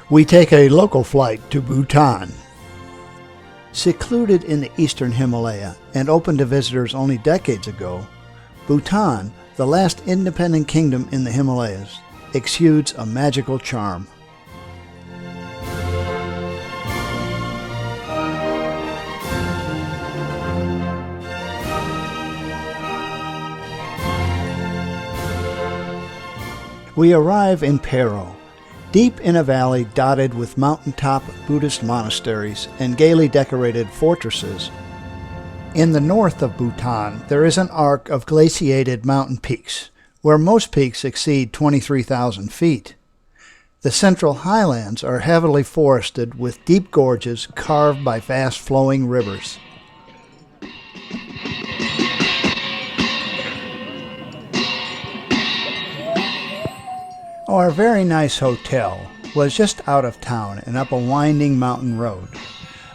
We take a local flight to Bhutan. Secluded in the eastern Himalaya and open to visitors only decades ago, Bhutan, the last independent kingdom in the Himalayas, exudes a magical charm. We arrive in Paro, deep in a valley dotted with mountaintop Buddhist monasteries and gaily decorated fortresses. In the north of Bhutan, there is an arc of glaciated mountain peaks, where most peaks exceed 23,000 feet. The central highlands are heavily forested with deep gorges carved by fast flowing rivers. Our very nice hotel was just out of town and up a winding mountain road.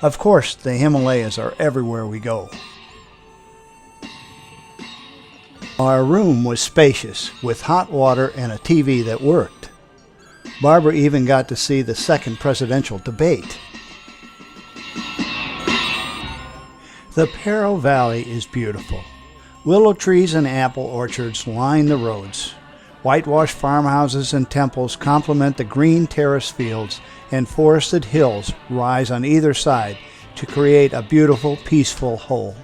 Of course, the Himalayas are everywhere we go. Our room was spacious, with hot water and a TV that worked. Barbara even got to see the second presidential debate. The Paro Valley is beautiful. Willow trees and apple orchards line the roads. Whitewashed farmhouses and temples complement the green terrace fields, and forested hills rise on either side to create a beautiful, peaceful whole.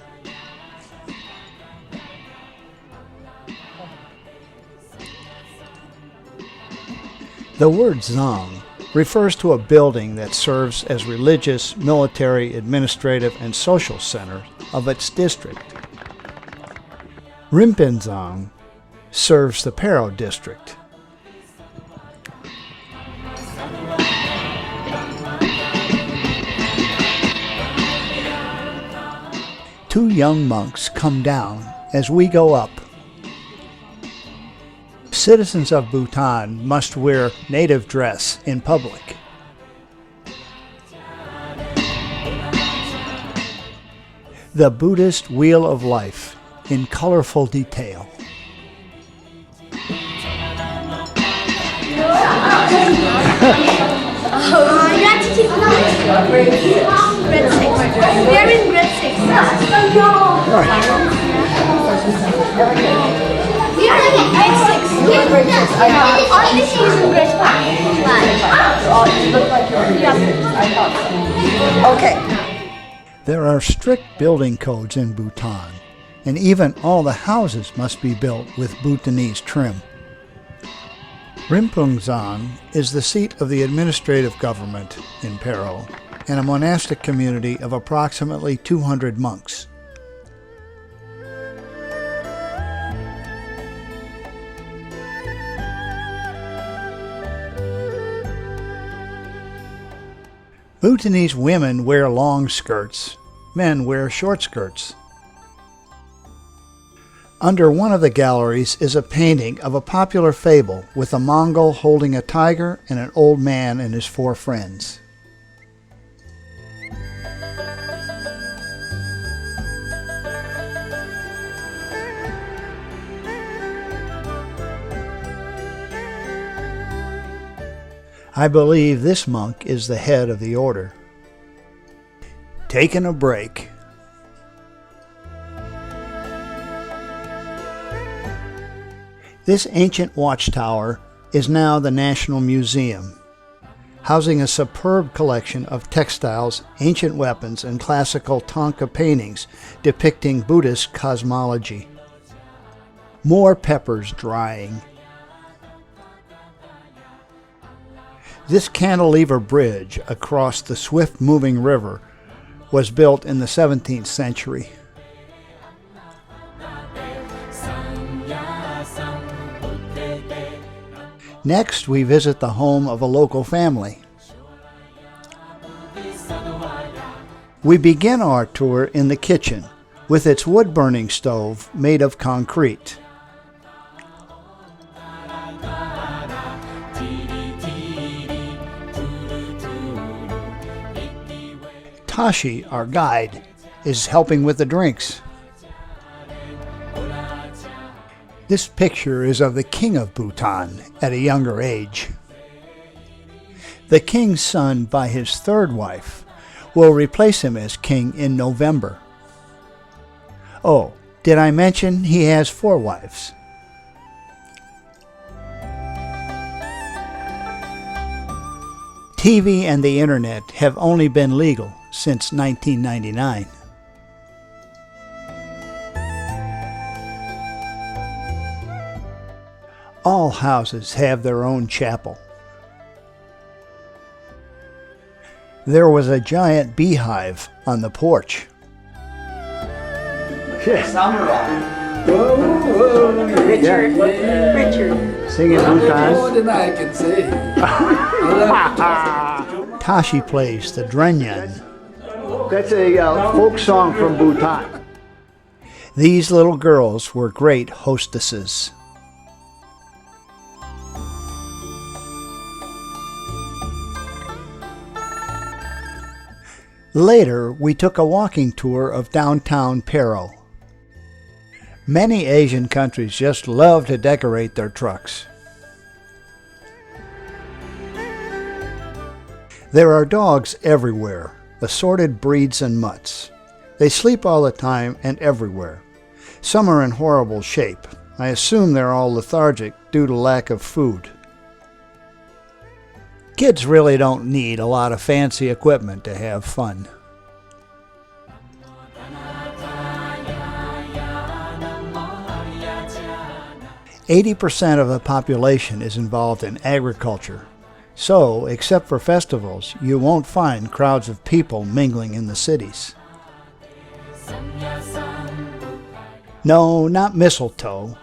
The word Zong refers to a building that serves as religious, military, administrative, and social center of its district. Rimpinzong serves the Paro district. Two young monks come down as we go up. Citizens of Bhutan must wear native dress in public. The Buddhist Wheel of Life in colorful detail. Grade 6. We're in grade 6. We are in grade 6. Only she's in grade 5. Okay. There are strict building codes in Bhutan, and even all the houses must be built with Bhutanese trim. Rimpungzong is the seat of the administrative government in Paro and a monastic community of approximately 200 monks. Bhutanese women wear long skirts. Men wear short skirts. Under one of the galleries is a painting of a popular fable with a Mongol holding a tiger and an old man and his 4 friends. I believe this monk is the head of the order. Taking a break. This ancient watchtower is now the National Museum, housing a superb collection of textiles, ancient weapons, and classical Thangka paintings depicting Buddhist cosmology. More peppers drying. This cantilever bridge across the swift-moving river was built in the 17th century. Next, we visit the home of a local family. We begin our tour in the kitchen with its wood-burning stove made of concrete. Tashi, our guide, is helping with the drinks. This picture is of the king of Bhutan at a younger age. The king's son by his third wife will replace him as king in November. Oh, did I mention he has 4 wives? TV and the internet have only been legal since 1999. All houses have their own chapel. There was a giant beehive on the porch. Samurai. Richard. Yeah. Richard. Singing Bhutan. More than I can say. Tashi plays the drenyan. That's a folk song from Bhutan. These little girls were great hostesses. Later, we took a walking tour of downtown Pero. Many Asian countries just love to decorate their trucks. There are dogs everywhere, assorted breeds and mutts. They sleep all the time and everywhere. Some are in horrible shape. I assume they're all lethargic due to lack of food. Kids really don't need a lot of fancy equipment to have fun. "80% of the population is involved in agriculture. So, except for festivals, you won't find crowds of people mingling in the cities." No, not mistletoe.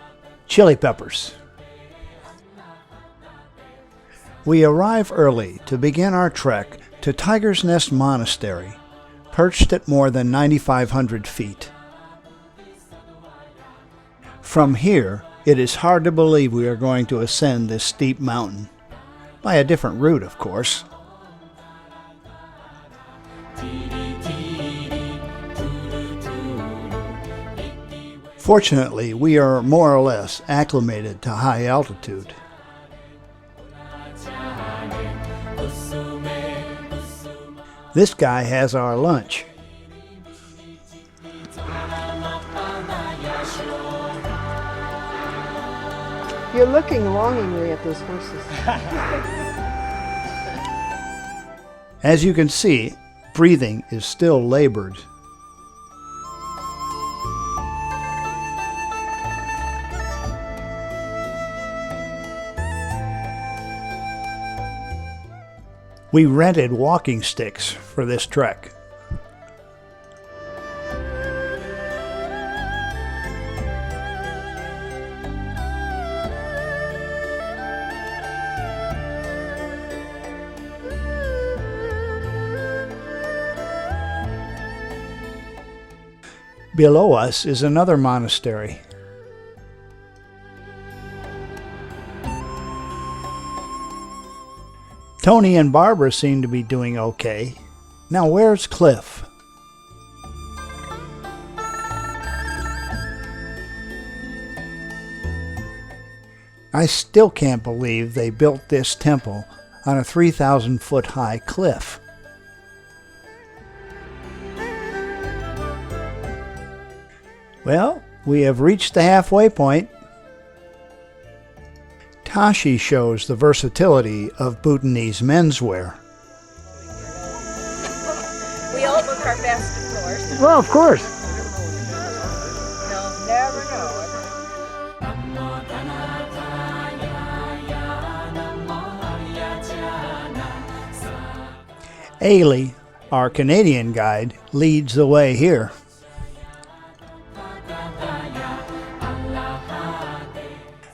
Chili peppers. We arrive early to begin our trek to Tiger's Nest Monastery, perched at more than 9,500 feet. From here, it is hard to believe we are going to ascend this steep mountain. By a different route, of course. Fortunately, we are more or less acclimated to high altitude. This guy has our lunch. You're looking longingly at those horses. As you can see, breathing is still labored. We rented walking sticks for this trek. Below us is another monastery. Tony and Barbara seem to be doing okay. Now where's Cliff? I still can't believe they built this temple on a 3,000-foot high cliff. Well, we have reached the halfway point. Tashi shows the versatility of Bhutanese menswear. We all look our best, of course. Well, of course. No, never know. Ailey, our Canadian guide, leads the way here.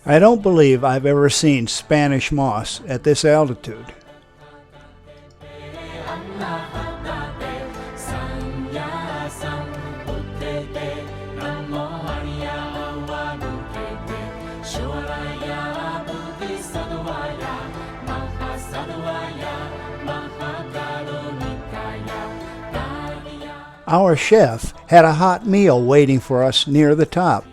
I don't believe I've ever seen Spanish moss at this altitude. Our chef had a hot meal waiting for us near the top.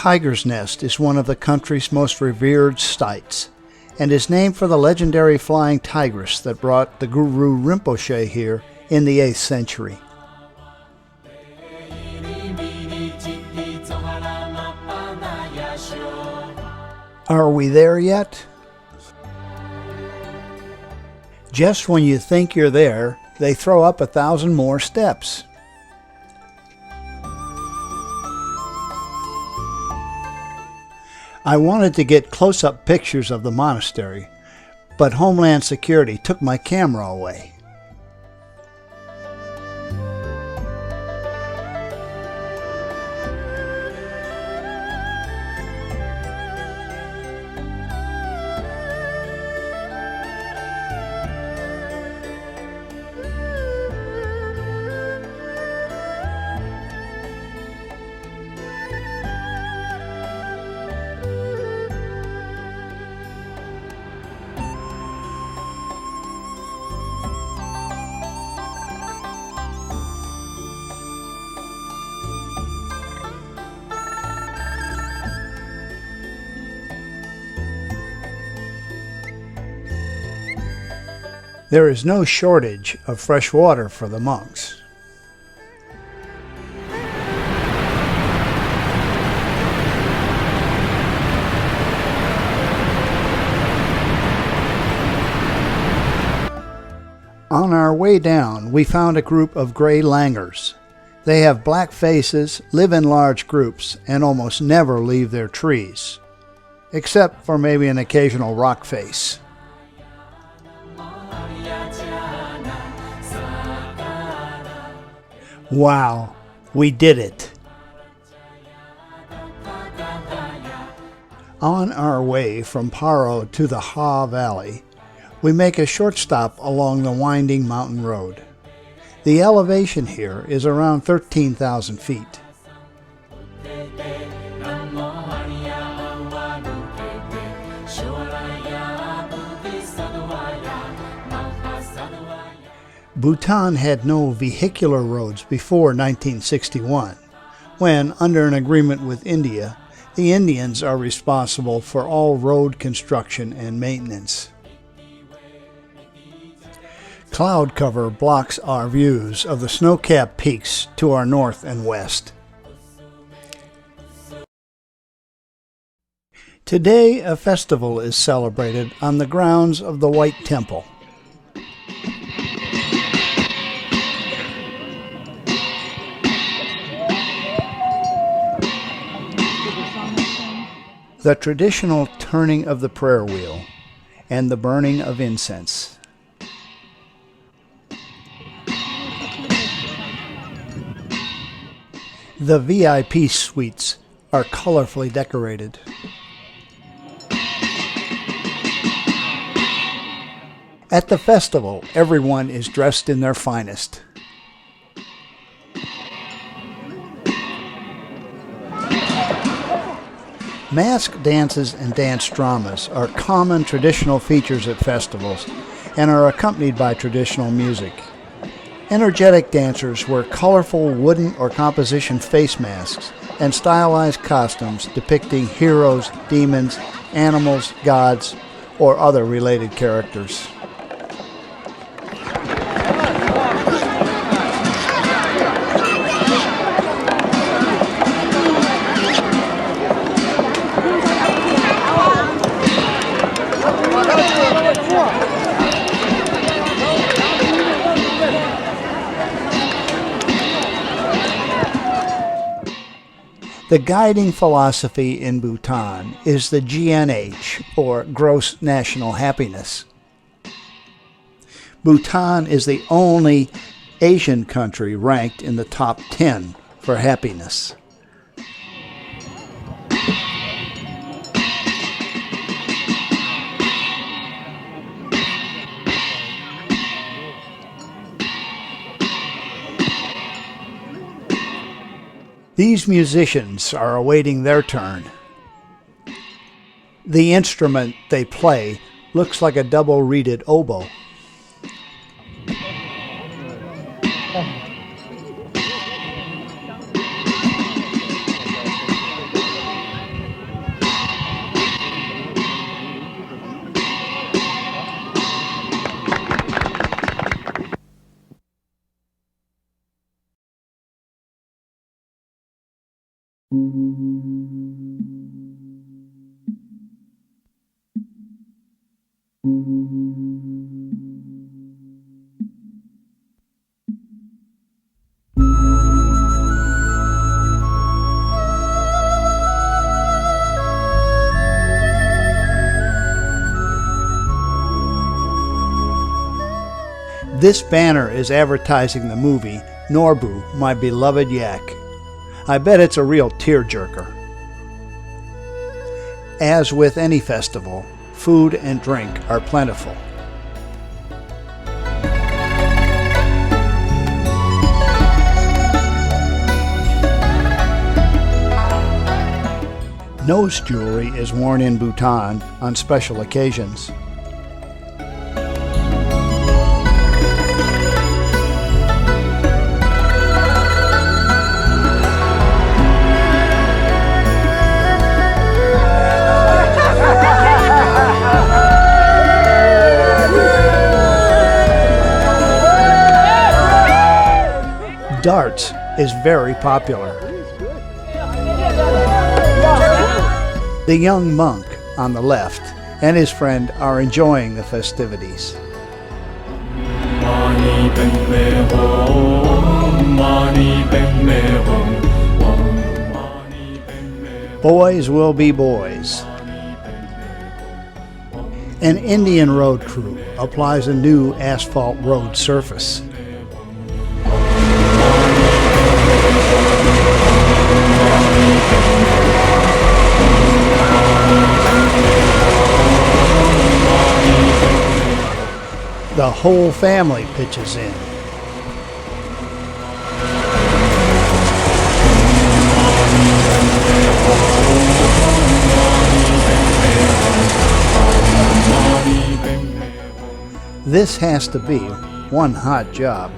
Tiger's Nest is one of the country's most revered sites, and is named for the legendary flying tigress that brought the Guru Rinpoche here in the 8th century. Are we there yet? Just when you think you're there, they throw up 1,000 more steps. I wanted to get close-up pictures of the monastery, but Homeland Security took my camera away. There is no shortage of fresh water for the monks. On our way down, we found a group of gray langurs. They have black faces, live in large groups, and almost never leave their trees, except for maybe an occasional rock face. Wow, we did it! On our way from Paro to the Ha Valley, we make a short stop along the winding mountain road. The elevation here is around 13,000 feet. Bhutan had no vehicular roads before 1961, when, under an agreement with India, the Indians are responsible for all road construction and maintenance. Cloud cover blocks our views of the snow-capped peaks to our north and west. Today, a festival is celebrated on the grounds of the White Temple. The traditional turning of the prayer wheel and the burning of incense. The VIP suites are colorfully decorated. At the festival, everyone is dressed in their finest. Mask dances and dance dramas are common traditional features at festivals and are accompanied by traditional music. Energetic dancers wear colorful wooden or composition face masks and stylized costumes depicting heroes, demons, animals, gods, or other related characters. The guiding philosophy in Bhutan is the GNH, or Gross National Happiness. Bhutan is the only Asian country ranked in the top 10 for happiness. These musicians are awaiting their turn. The instrument they play looks like a double-reeded oboe. This banner is advertising the movie Norbu, My Beloved Yak. I bet it's a real tearjerker. As with any festival, food and drink are plentiful. Nose jewelry is worn in Bhutan on special occasions. Darts is very popular. The young monk on the left and his friend are enjoying the festivities. Boys will be boys. An Indian road crew applies a new asphalt road surface. The whole family pitches in. This has to be one hot job.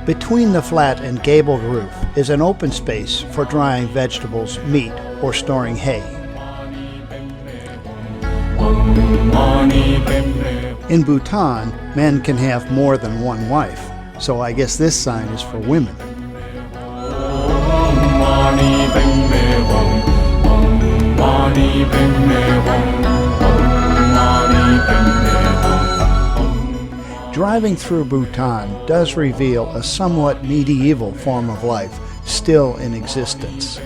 Between the flat and gabled roof is an open space for drying vegetables, meat, or storing hay. In Bhutan, men can have more than one wife, so I guess this sign is for women. Driving through Bhutan does reveal a somewhat medieval form of life still in existence.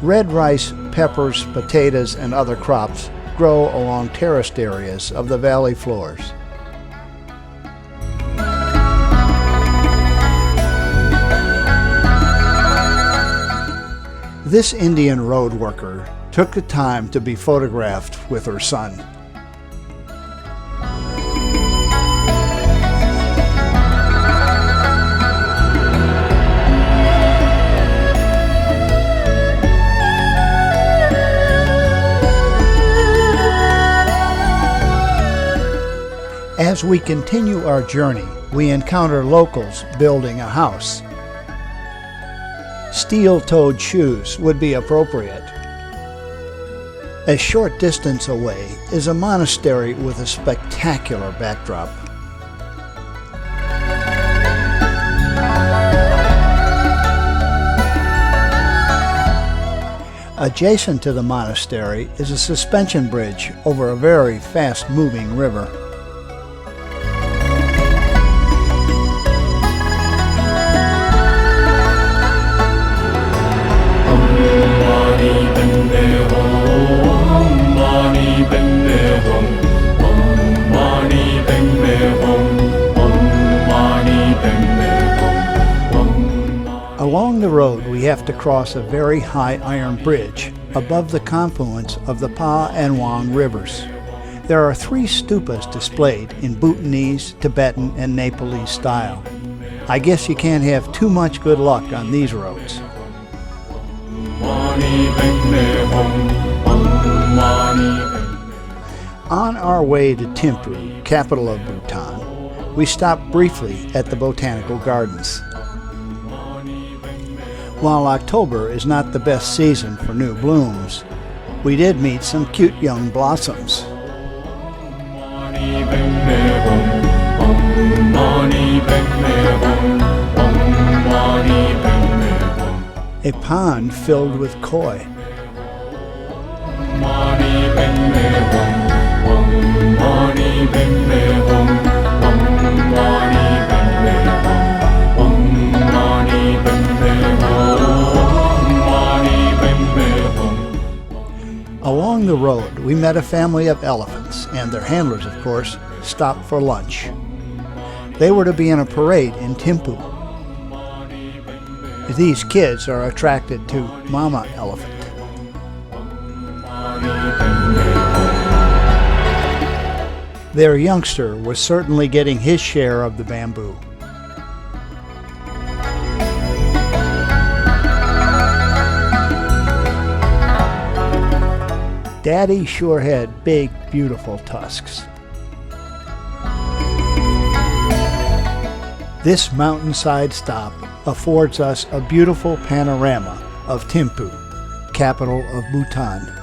Red rice, peppers, potatoes, and other crops grow along terraced areas of the valley floors. This Indian road worker took the time to be photographed with her son. As we continue our journey, we encounter locals building a house. Steel-toed shoes would be appropriate. A short distance away is a monastery with a spectacular backdrop. Adjacent to the monastery is a suspension bridge over a very fast-moving river. Along the road, we have to cross a very high iron bridge above the confluence of the Pa and Wang rivers. There are 3 stupas displayed in Bhutanese, Tibetan, and Nepalese style. I guess you can't have too much good luck on these roads. On our way to Thimphu, capital of Bhutan, we stopped briefly at the Botanical Gardens. While October is not the best season for new blooms, we did meet some cute young blossoms. A pond filled with koi. road, we met a family of elephants, and their handlers, of course, stopped for lunch. They were to be in a parade in Thimphu. These kids are attracted to Mama Elephant. Their youngster was certainly getting his share of the bamboo. Daddy sure had big, beautiful tusks. This mountainside stop affords us a beautiful panorama of Thimphu, capital of Bhutan.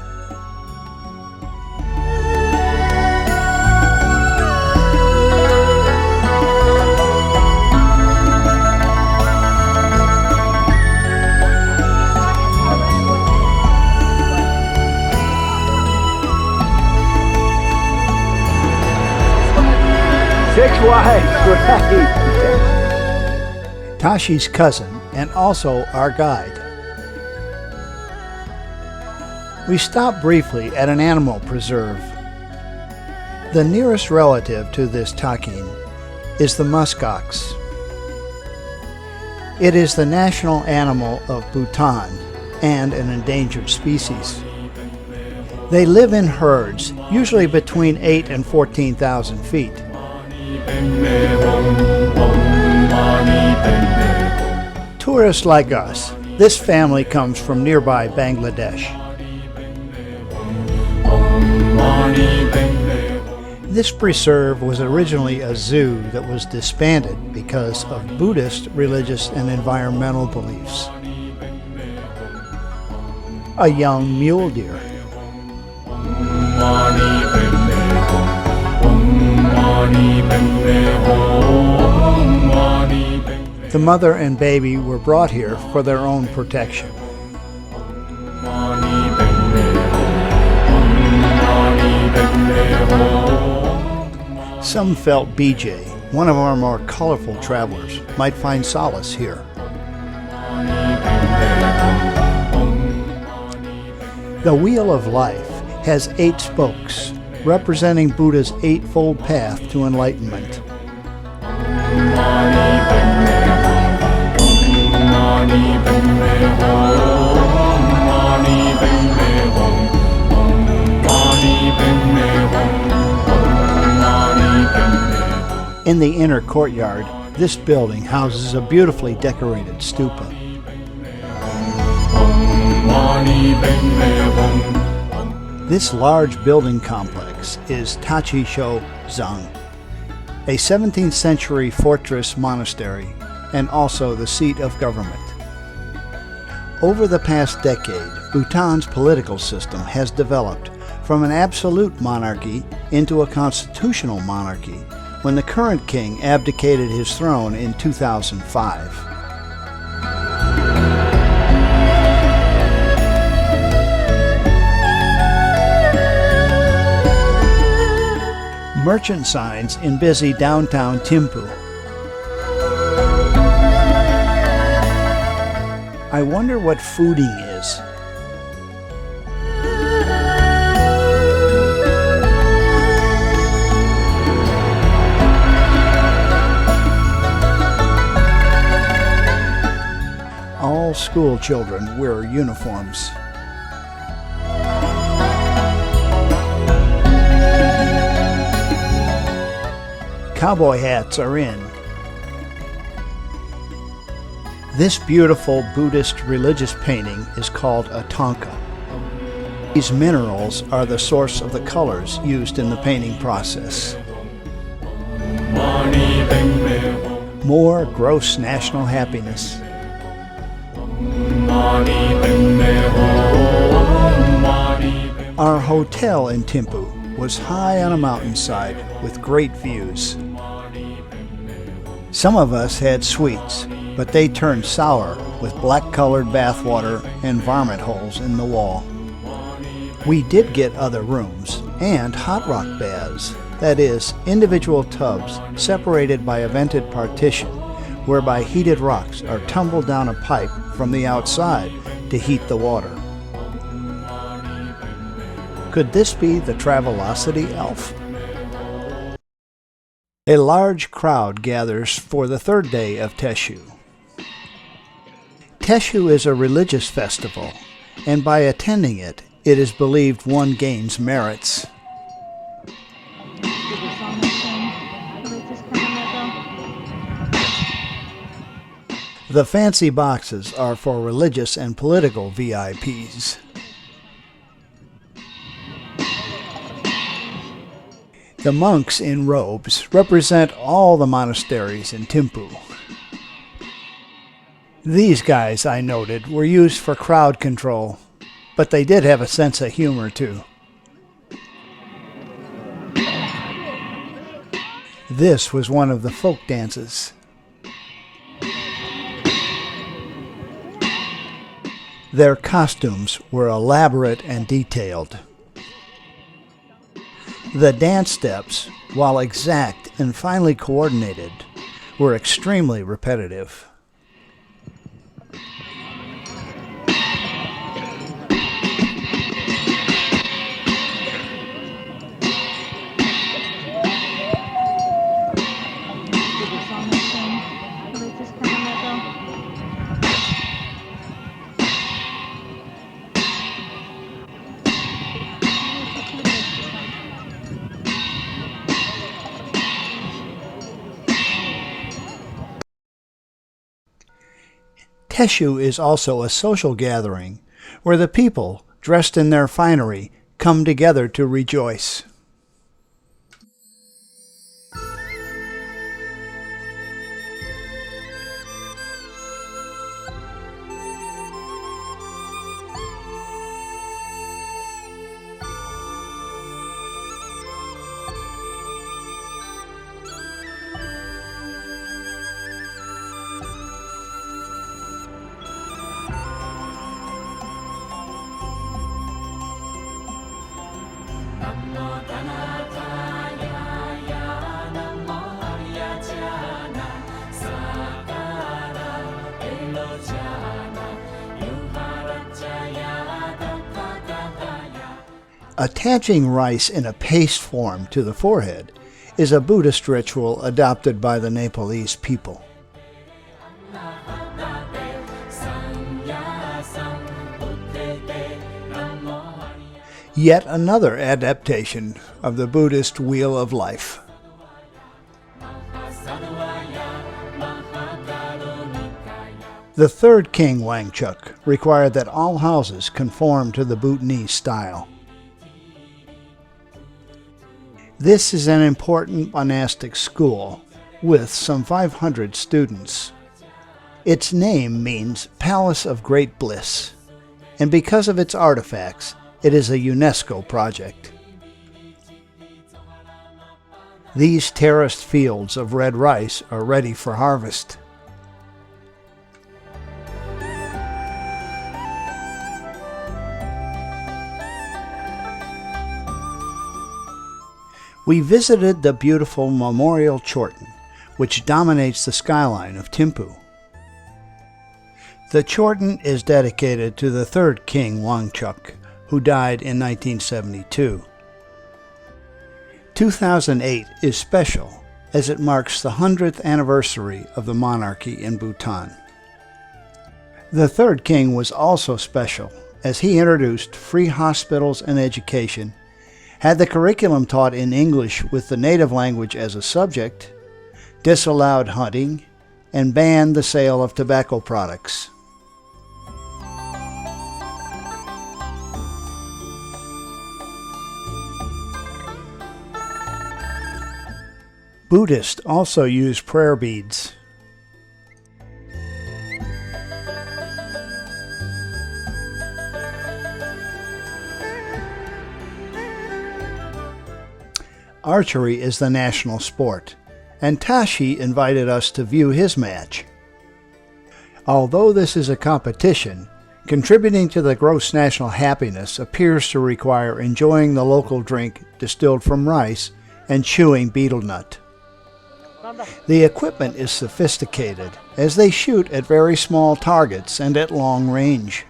Six wives, right? Tashi's cousin and also our guide. We stopped briefly at an animal preserve. The nearest relative to this takin is the muskox. It is the national animal of Bhutan and an endangered species. They live in herds, usually between 8 and 14,000 feet. Tourists like us, this family comes from nearby Bangladesh. This preserve was originally a zoo that was disbanded because of Buddhist religious and environmental beliefs. A young mule deer. The mother and baby were brought here for their own protection. Some felt BJ, one of our more colorful travelers, might find solace here. The Wheel of Life has 8 spokes, representing Buddha's eightfold path to enlightenment. In the inner courtyard, this building houses a beautifully decorated stupa. This large building complex is Tachi-sho Zang, a 17th century fortress monastery and also the seat of government. Over the past decade, Bhutan's political system has developed from an absolute monarchy into a constitutional monarchy when the current king abdicated his throne in 2005. Merchant signs in busy downtown Thimphu. I wonder what fooding is. All school children wear uniforms. Cowboy hats are in. This beautiful Buddhist religious painting is called a thangka. These minerals are the source of the colors used in the painting process. More gross national happiness. Our hotel in Thimphu was high on a mountainside with great views. Some of us had sweets, but they turned sour with black-colored bathwater and varmint holes in the wall. We did get other rooms and hot rock baths, that is, individual tubs separated by a vented partition, whereby heated rocks are tumbled down a pipe from the outside to heat the water. Could this be the Travelocity elf? A large crowd gathers for the third day of Teshu. Teshu is a religious festival, and by attending it, it is believed one gains merits. The fancy boxes are for religious and political VIPs. The monks in robes represent all the monasteries in Thimphu. These guys, I noted, were used for crowd control, but they did have a sense of humor too. This was one of the folk dances. Their costumes were elaborate and detailed. The dance steps, while exact and finely coordinated, were extremely repetitive. Teshu is also a social gathering where the people, dressed in their finery, come together to rejoice. Attaching rice in a paste form to the forehead is a Buddhist ritual adopted by the Nepalese people. Yet another adaptation of the Buddhist wheel of life. The third king, Wangchuck, required that all houses conform to the Bhutanese style. This is an important monastic school with some 500 students. Its name means Palace of Great Bliss, and because of its artifacts, it is a UNESCO project. These terraced fields of red rice are ready for harvest. We visited the beautiful Memorial Chorten, which dominates the skyline of Thimphu. The Chorten is dedicated to the third king, Wangchuck, who died in 1972. 2008 is special as it marks the 100th anniversary of the monarchy in Bhutan. The third king was also special as he introduced free hospitals and education, had the curriculum taught in English with the native language as a subject, disallowed hunting, and banned the sale of tobacco products. Buddhists also use prayer beads. Archery is the national sport, and Tashi invited us to view his match. Although this is a competition, contributing to the gross national happiness appears to require enjoying the local drink distilled from rice and chewing betel nut. The equipment is sophisticated, as they shoot at very small targets and at long range.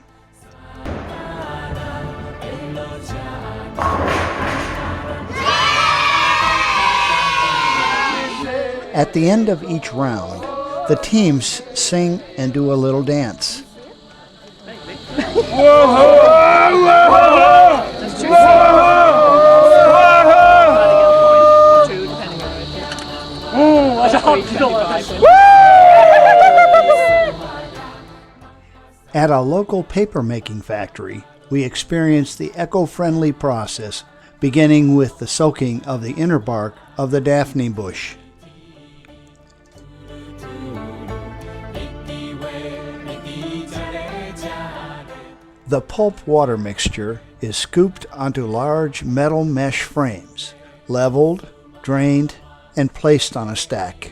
At the end of each round, the teams sing and do a little dance. At a local paper-making factory, we experienced the eco-friendly process, beginning with the soaking of the inner bark of the Daphne bush. The pulp water mixture is scooped onto large metal mesh frames, leveled, drained, and placed on a stack.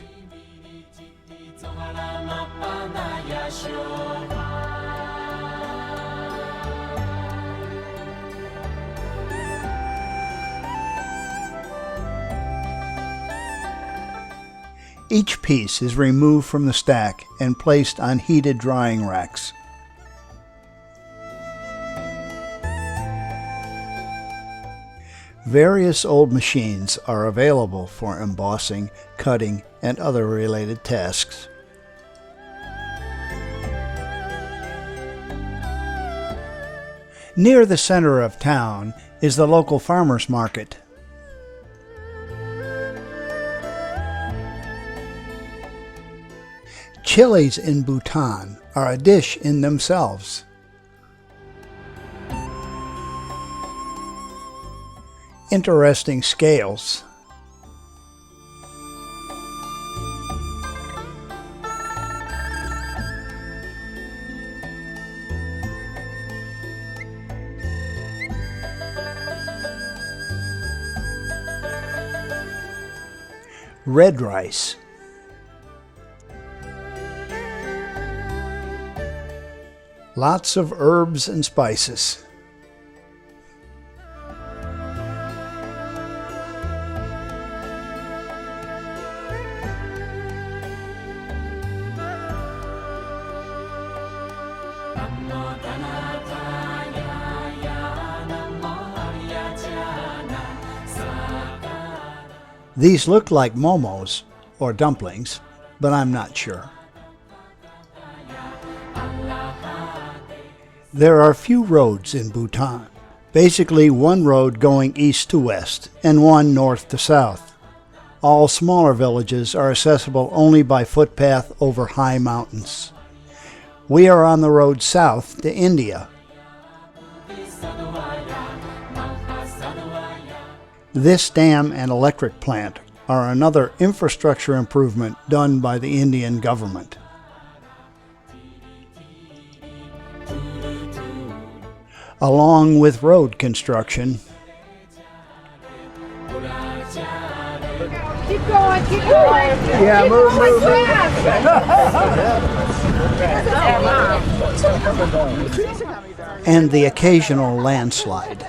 Each piece is removed from the stack and placed on heated drying racks. Various old machines are available for embossing, cutting, and other related tasks. Near the center of town is the local farmers market. Chilies in Bhutan are a dish in themselves. Interesting scales. Red rice. Lots of herbs and spices. These look like momos, or dumplings, but I'm not sure. There are few roads in Bhutan, basically one road going east to west and one north to south. All smaller villages are accessible only by footpath over high mountains. We are on the road south to India. This dam and electric plant are another infrastructure improvement done by the Indian government. Along with road construction, Keep going, keep going. Yeah, move. And the occasional landslide.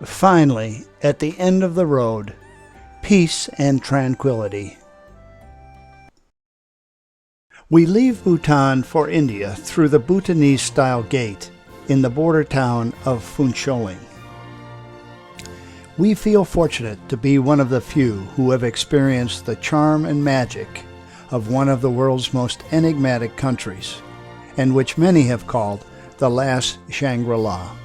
Finally, at the end of the road, peace and tranquility. We leave Bhutan for India through the Bhutanese-style gate in the border town of Phuentsholing. We feel fortunate to be one of the few who have experienced the charm and magic of one of the world's most enigmatic countries, and which many have called the last Shangri-La.